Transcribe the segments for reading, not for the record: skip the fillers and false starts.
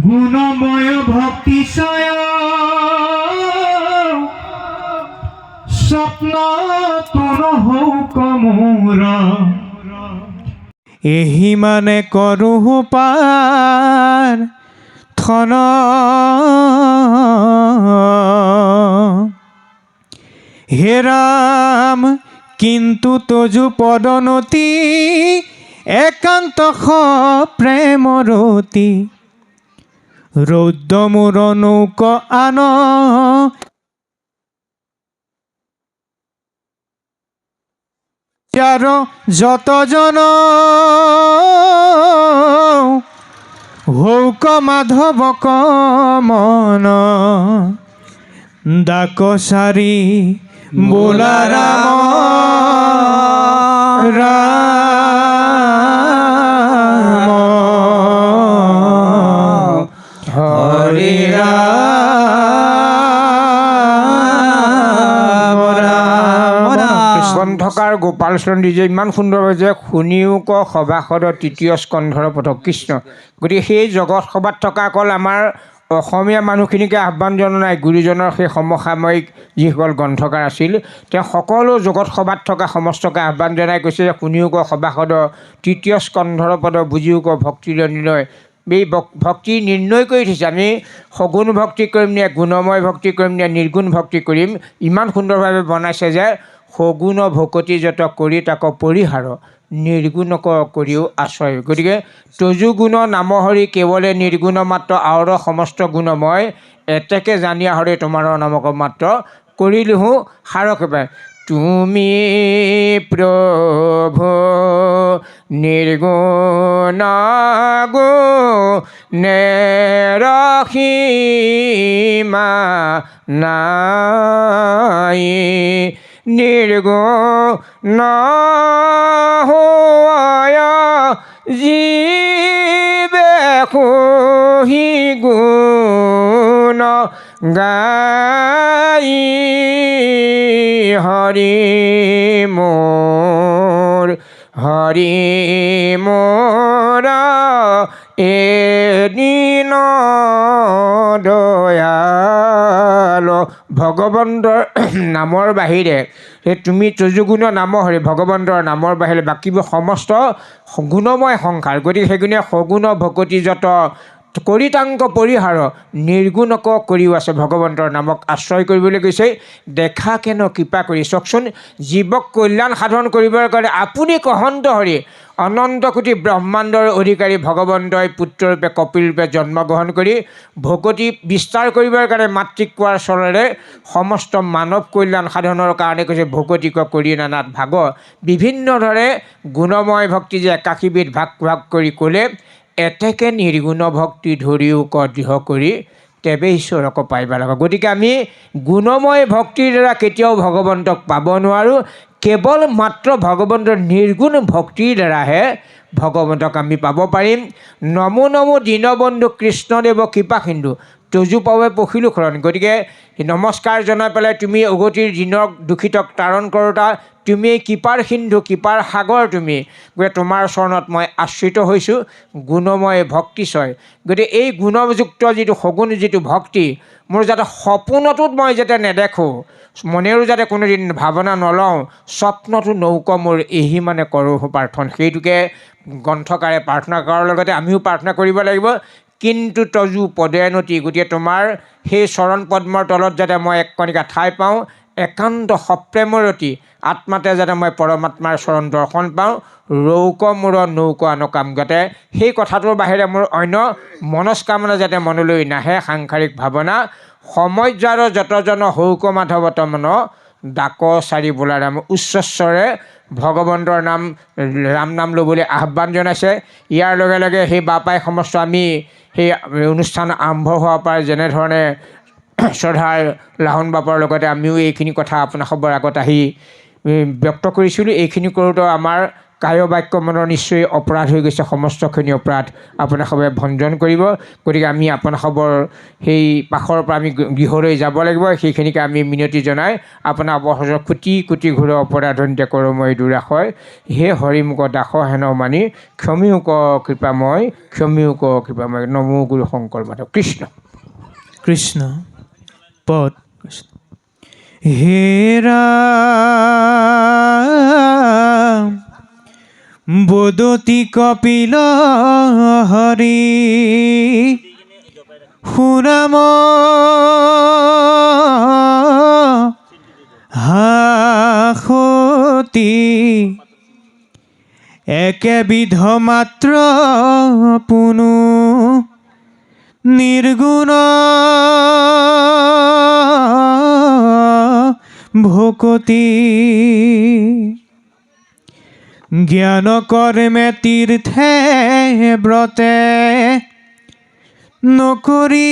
গুণময় ভক্তিশয় স্বপ্ন তোর হৌক মোর এহি মানে করু পার থন হে রাম কিন্তু তজু পদনতি একান্ত প্রেমরতি রৌদ্র মোর নৌক আন যার যতজন হৌক মাধব কমন ডাক সারি বোলা রাম রাম হরে স্কন্ধকাৰ গোপাল চন্দ্ৰী যে ইমান সুন্দৰভাৱে যে শুনিও ক সভাসদৰ তৃতীয় স্কন্ধৰ পথক কৃষ্ণ। গতিকে সেই জগত সভাত থকা অকল আমাৰ অসমীয়া মানুহখিনিকে আহ্বান জনোৱা নাই, গুৰুজনৰ সেই সমসাময়িক যিসকল গ্ৰন্থকাৰ আছিল তেওঁ সকলো জগত সভাত থকা সমস্তকে আহ্বান জনাই কৈছে যে শুনিও ক সভাসদৰ তৃতীয় স্কন্ধৰ পদ বুজিও ক ভক্তিৰ নিৰ্ণয়। এই ভক্তি নিৰ্ণয় কৰি থৈছে, আমি সগুণ ভক্তি কৰিম নে গুণময় ভক্তি কৰিম নে নিৰ্গুণ ভক্তি কৰিম, ইমান সুন্দৰভাৱে বনাইছে যে সগুণ ভকতি যত কৰি তাক পৰিহাৰ নিৰ্গুণক কৰিও আশ্ৰয়। গতিকে তজু গুণ নাম হৰি কেৱলে নিৰ্গুণ মাত্ৰ আওৰ সমস্ত গুণময় এতেকে জানিয়া হৰি তোমাৰ নামক মাত্ৰ কৰিলিহো সাৰক পায়। তুমি প্ৰভু নিৰ্গুণ গুণেৰসীমা নাই নিৰ্গুণ হোৱায় জীৱে সহি গুণ গাই হৰি মোৰ এদিন দয়াল। ভগৱন্তৰ নামৰ বাহিৰে তুমি তজুগুণ নাম হৰি ভগৱন্তৰ নামৰ বাহিৰে বাকীবোৰ সমস্ত গুণময় সংসাৰ। গতিকে সেইগুণে সগুণ ভকতি যত কৰিতাংক পৰিহাৰ নিৰ্গুণক কৰিও আছে ভগৱন্তৰ নামক আশ্ৰয় কৰিবলৈ কৈছে। দেখা কেন কৃপা কৰি চাওকচোন, জীৱক কল্যাণ সাধন কৰিবৰ কাৰণে আপুনি কহন্ত হৰি অনন্ত কোটি ব্ৰহ্মাণ্ডৰ অধিকাৰী ভগৱন্তই পুত্ৰৰূপে কপিলৰূপে জন্মগ্ৰহণ কৰি ভকতি বিস্তাৰ কৰিবৰ কাৰণে মাতৃক কোৱাৰ চলেৰে সমস্ত মানৱ কল্যাণ সাধনৰ কাৰণে কৈছে ভকতিক কৰি নানাত ভাগ। বিভিন্ন ধৰণে গুণময় ভক্তি যে 81বিধ ভাগ ভাগ কৰি ক'লে এতেকে নিৰ্গুণ ভক্তি ধৰিও ক দৃঢ় কৰি তেবে ঈশ্বৰক পাইবা লাগে। গতিকে আমি গুণময় ভক্তিৰ দ্বাৰা কেতিয়াও ভগৱন্তক পাব নোৱাৰোঁ, কেৱল মাত্ৰ ভগৱন্তৰ নিৰ্গুণ ভক্তিৰ দ্বাৰাহে ভগৱন্তক আমি পাব পাৰিম। নমো নমো দীনবন্ধু কৃষ্ণদেৱ কৃপা সিন্ধু তজু পাৱে পখিলো শৰণ। গতিকে নমস্কাৰ জনাই পেলাই তুমি অগতিৰ দিনক দুখিতক তাৰণ কৰোঁতা, তুমি কৃপাৰ সিন্ধু কৃপাৰ সাগৰ তুমি, গতিকে তোমাৰ চৰণত মই আশ্ৰিত হৈছোঁ গুণময় ভক্তিশয়। গতিকে এই গুণযুক্ত যিটো সগুণ যিটো ভক্তি মোৰ যাতে সপোনটোত মই যাতে নেদেখোঁ, মনেৰো যাতে কোনোদিন ভাৱনা নলওঁ, স্বপ্নটো নৌক মোৰ এহি মানে কৰোঁ প্ৰাৰ্থনা। সেইটোকে গ্ৰন্থকাৰে প্ৰাৰ্থনা কৰাৰ লগতে আমিও প্ৰাৰ্থনা কৰিব লাগিব। কিন্তু তজু পদেনতি, গতিকে তোমাৰ সেই চৰণ পদ্মৰ তলত যাতে মই এক কণিকা ঠাই পাওঁ, একান্ত সপ্ৰেমৰতি আত্মাতে যাতে মই পৰমাত্মাৰ চৰণ দৰ্শন পাওঁ, ৰৌক মূৰ নৌক আনকাম, যাতে সেই কথাটোৰ বাহিৰে মোৰ অন্য মনস্কামনা যাতে মনলৈ নাহে সাংসাৰিক ভাৱনা। সময় যাৰ যতজন হৌক মাধৱত মন ডাক চাৰি বোলা ৰাম। উচ্চস্বৰে ভগৱন্তৰ নাম ৰাম নাম ল'বলৈ আহ্বান জনাইছে। ইয়াৰ লগে লগে সেই বাপাই সমস্ত আমি সেই অনুষ্ঠান আৰম্ভ হোৱাৰ পৰা যেনেধৰণে শ্ৰদ্ধাৰ লাহন বাপৰ লগতে আমিও এইখিনি কথা আপোনাসৱৰ আগত আহি ব্যক্ত কৰিছিলোঁ, এইখিনি কৰোঁতে আমাৰ কায় বাক্য মনৰ নিশ্চয় অপৰাধ হৈ গৈছে সমস্তখিনি অপৰাধ আপোনাসৱে ভঞ্জন কৰিব গতিকে আমি আপোনাসৱৰ সেই পাখৰ পৰা আমি গৃহলৈ যাব লাগিব সেইখিনিকে আমি মিনতি জনাই আপোনাৰ অৱসৰৰ কোটি কোটি ঘূৰ অপৰাধন্তে কৰোঁ মই দুৰাশয় হে হৰিমুখ দাস হেন মানি ক্ষমিও ক কৃপাময় ক্ষমিও ক কৃপাময় নমো গুৰু শংকৰ মাধৱ কৃষ্ণ কৃষ্ণ পদ হে ৰাম বদতি কপিল হৰি সুনাম হাসতি একেবিধ মাত্ৰ পুনু নিৰ্গুণ ভকতি জ্ঞান কৰ্মে তীৰ্থে ব্ৰতে নকৰি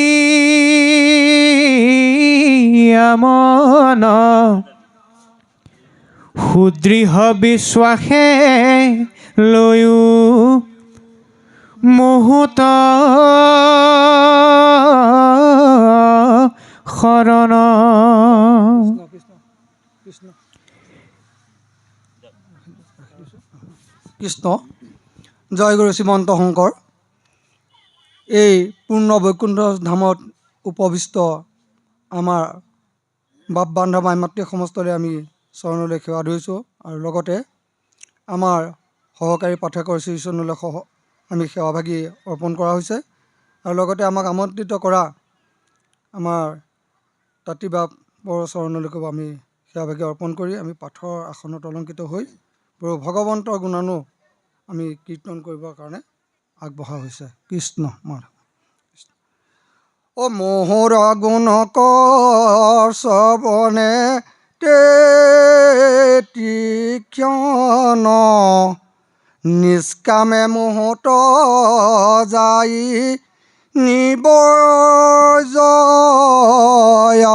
আমন সুদৃঢ় বিশ্বাসে লৈও মুহূৰ্ত শৰণ কৃষ্ণ জয় গুৰু শ্ৰীমন্ত শংকৰ এই পূৰ্ণ বৈকুণ্ঠ ধামত উপবিষ্ট আমাৰ বাপ বান্ধৱ মাই মাতৃ সমস্তলৈ আমি চৰণলৈ সেৱা ধৰিছোঁ আৰু লগতে আমাৰ সহকাৰী পাঠকৰ শ্ৰীচৰণলৈ আমি সেৱাভাগী অৰ্পণ কৰা হৈছে আৰু লগতে আমাক আমন্ত্ৰিত কৰা আমাৰ তাঁতী বাপৰ চৰণলৈকো আমি সেৱাভাগী অৰ্পণ কৰি আমি পাঠৰ আসনত অলংকৃত হৈ প্ৰভু ভগৱন্তৰ গুণানু আমি কীৰ্তন কৰিবৰ কাৰণে আগবঢ়া হৈছে কৃষ্ণ মাধৱ অ মোহৰ গুণ কৰ শ্ৰৱণে তীক্ষ্ণ নিষ্কামে মুহূৰ্ত যাই নিবৰ্জয়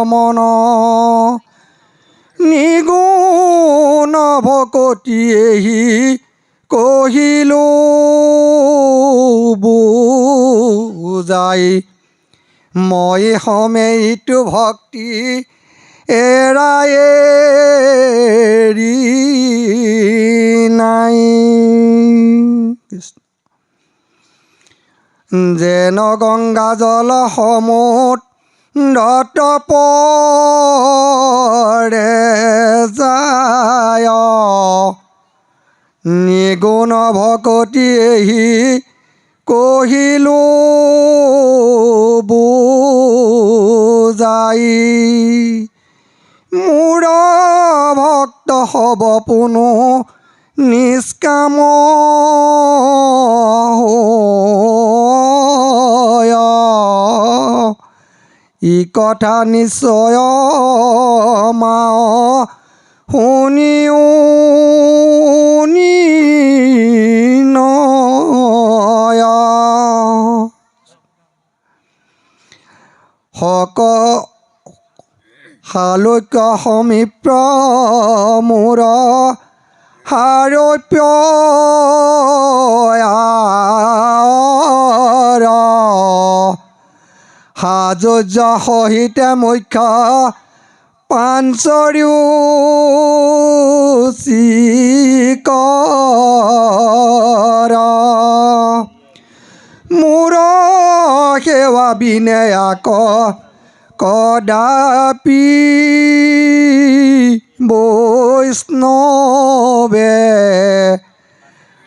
মন নিগুণ ভকতিয়েহি কহিলো বুজাই মই সমীটো ভক্তি এৰাই এৰি নাই যেন গংগা জল সমুদ্ৰত পৰে যায় নিগুণ ভকতিয়েহি কহিলো বুজাই মোৰ ভক্ত হব পুনু নিষ্কাম ই কথা নিশ্চয় মাও শুনিও শালক্য সমীপ্ৰ মোৰ হাৰপ্য সাজুৰ্য সহিতে মুখ্য পাঞ্চৰিও চিকৰ মোৰ সেৱা বিনেয়াক কদাপি বৈষ্ণৱে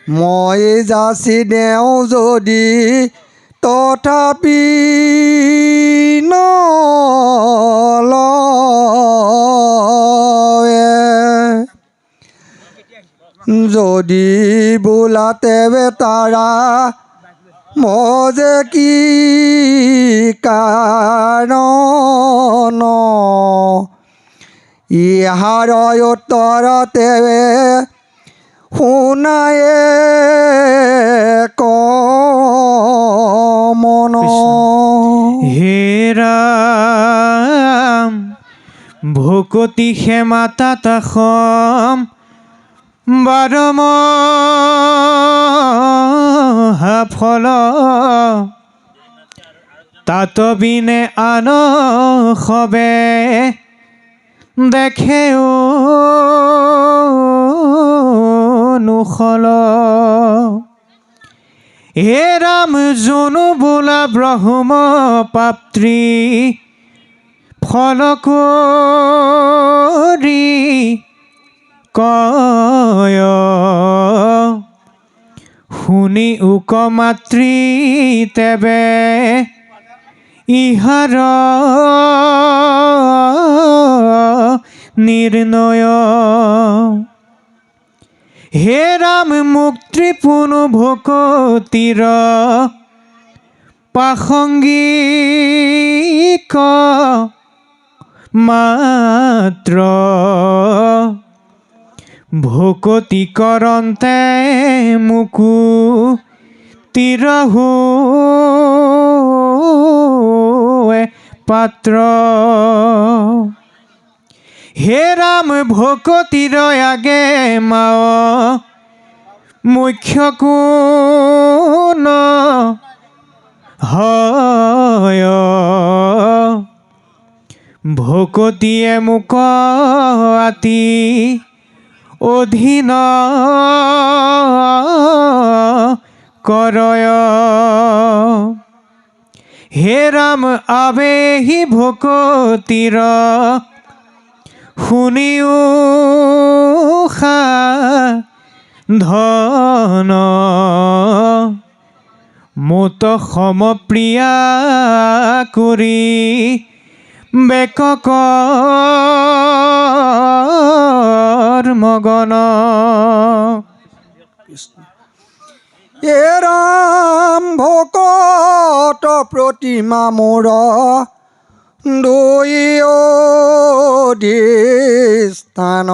মই যাচি দেওঁ যদি তথাপি নলয়ে যদি বোলাতে তাৰা মজে কি কাৰণ ইহাৰ উত্তৰতে শুনায়ে কমন হে ৰাম ভকতি ক্ষমা তাতাসম বাৰমহা ফল তাত বিনে আন সবে দেখে নুখল হে ৰাম জনু বোলা ব্ৰহ্ম পাপ্ত্ৰী ফল কৰি কয় শুনি উক মাতৃ তেবে ইহাৰ নিৰ্ণয় হে ৰাম মুক্তি পুনু ভকতিৰ প্ৰাসংগিক মাত্ৰ ভকতি কৰন্তে মুকু তিৰহু পাত্ৰ হে ৰাম ভকতিৰ আগে মাও মুখ্য কোন হয় ভকতিয়ে মোক আতি অধীন কৰয় হে ৰাম আবেহি ভকতিৰ শুনিও ধন মোত সমপ্ৰিয়া কৰি বেকৰ মগন হে ৰাম ভকত প্ৰতিমা মোৰ দুই অধিষ্ঠান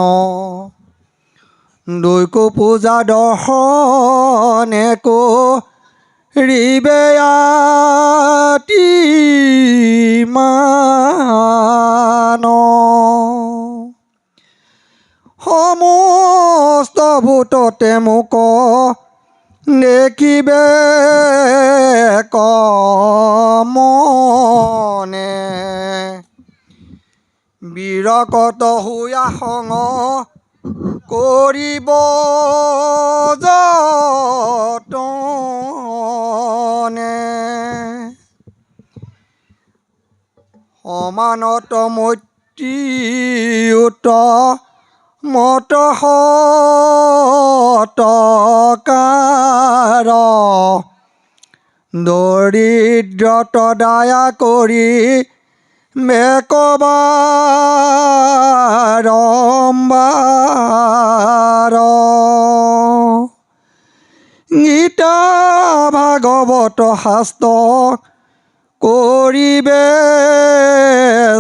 দুইকো পূজা দৰ্শনে কৰিবে আতি মান সমস্ত ভূততে মোক দেখিবে কমনে বিৰকত হুয়া সং কৰিব যতনে সমানত মৈত্ৰীয়ুত মত সতকাৰ দৰিদ্ৰত দয়া কৰি বেকবাৰম্বাৰ গীতা ভাগৱত শাস্ত্ৰ কৰিবে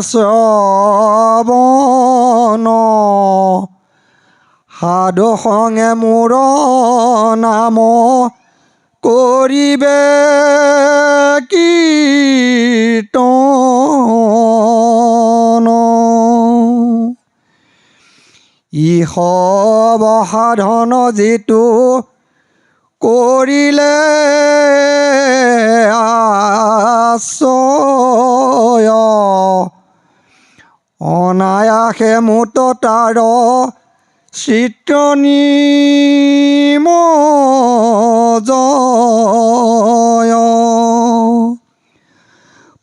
শ্ৰৱণ সাধু সংগে মোৰ নাম কৰিবে কীৰ্তন ইহব সাধন যিটো কৰিলে আশ্ৰয় অনায়াসে মুত তাৰ চিত্ৰনিমজয়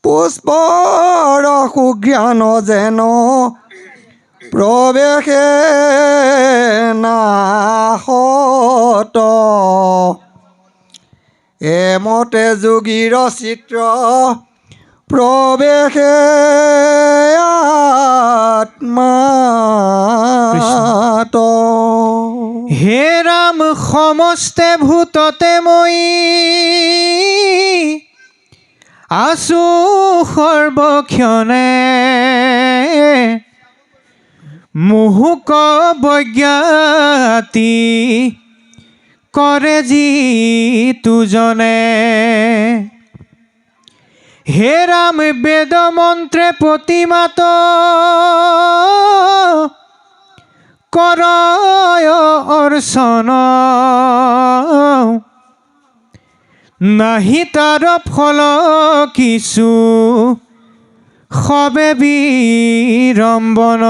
পুষ্পৰ সুজ্ঞান যেন প্ৰৱেশে নাশত এমতে যোগীৰ চিত্ৰ প্ৰৱেশে আত্মাত হে ৰাম সমস্তে ভূততে মই আছো সৰ্বক্ষণে মুহুক বৈজ্ঞাতি কৰে যি তুজনে হে ৰাম বেদ মন্ত্ৰে প্ৰতিমাত কৰয় অৰ্চন নাহি তাৰ ফল কিছু সবে বিৰম্বন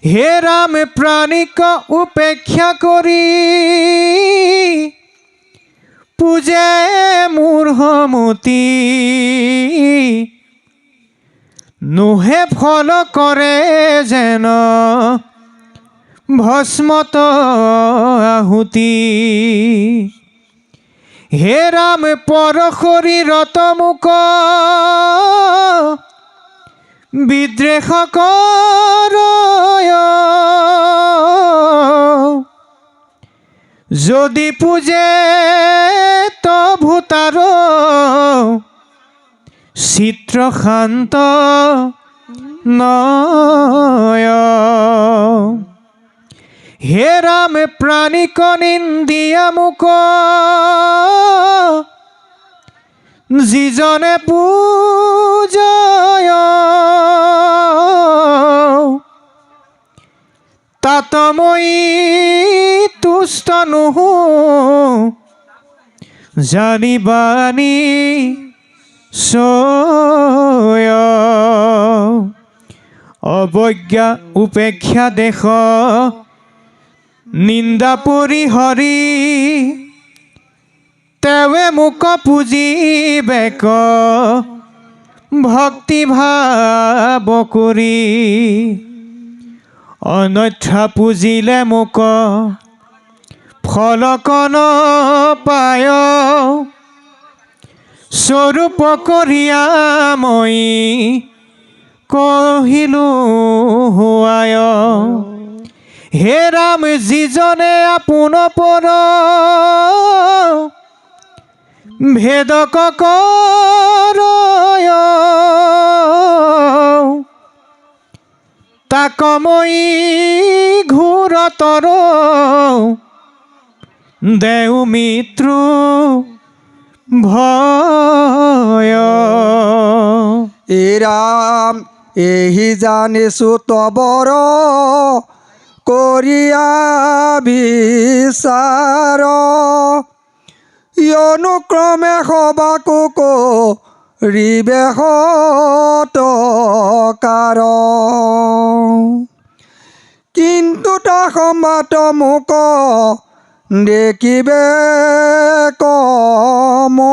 হে ৰাম প্ৰাণিক উপেক্ষা কৰি পূজে মোৰ সমতি নোহে ফল কৰে যেন ভস্মত আহুতি হে ৰাম পৰ শৰীৰত মোক বিদ্ৰেষ কৰয় যদি পূজে ভূতাৰ চিত্ৰ শান্ত নয় হে ৰাম প্ৰাণিক নিন্দিয়া মোক যিজনে পূজয় তাত মই তুষ্ট নহো জানিবানি চয় অৱজ্ঞা উপেক্ষা দেশ নিন্দা পৰিহৰি তেৱে মোক পুজিবেক ভক্তি ভাৱ কৰি অন্যথা পুজিলে মোক ফলকন পায় স্বৰূপ কৰিয়া মই কহিলোঁ হোৱায় হে ৰাম যিজনে আপোন পৰ ভেদক কৰয় তাক মই ঘোৰতৰ দেও মৃত্যু ভয় এ ৰাম এহি জানিছো তবৰ কৰিয়া বিচাৰ অনুক্ৰমে সবাকো কৰিবে সৎকাৰ কিন্তু তা সম্বাদ মোক দেখিবে কমনে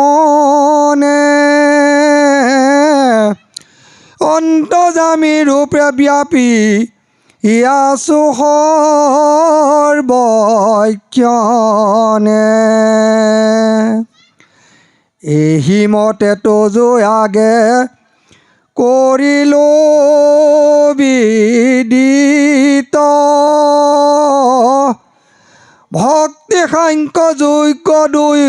অন্তৰ্যামী ৰূপে ব্যাপী আছো সৰ্বক্ষণে এহি মতে তজু আগে কৰিলো বিদিত ভক্তি সাংখ্য যোগ্য দুই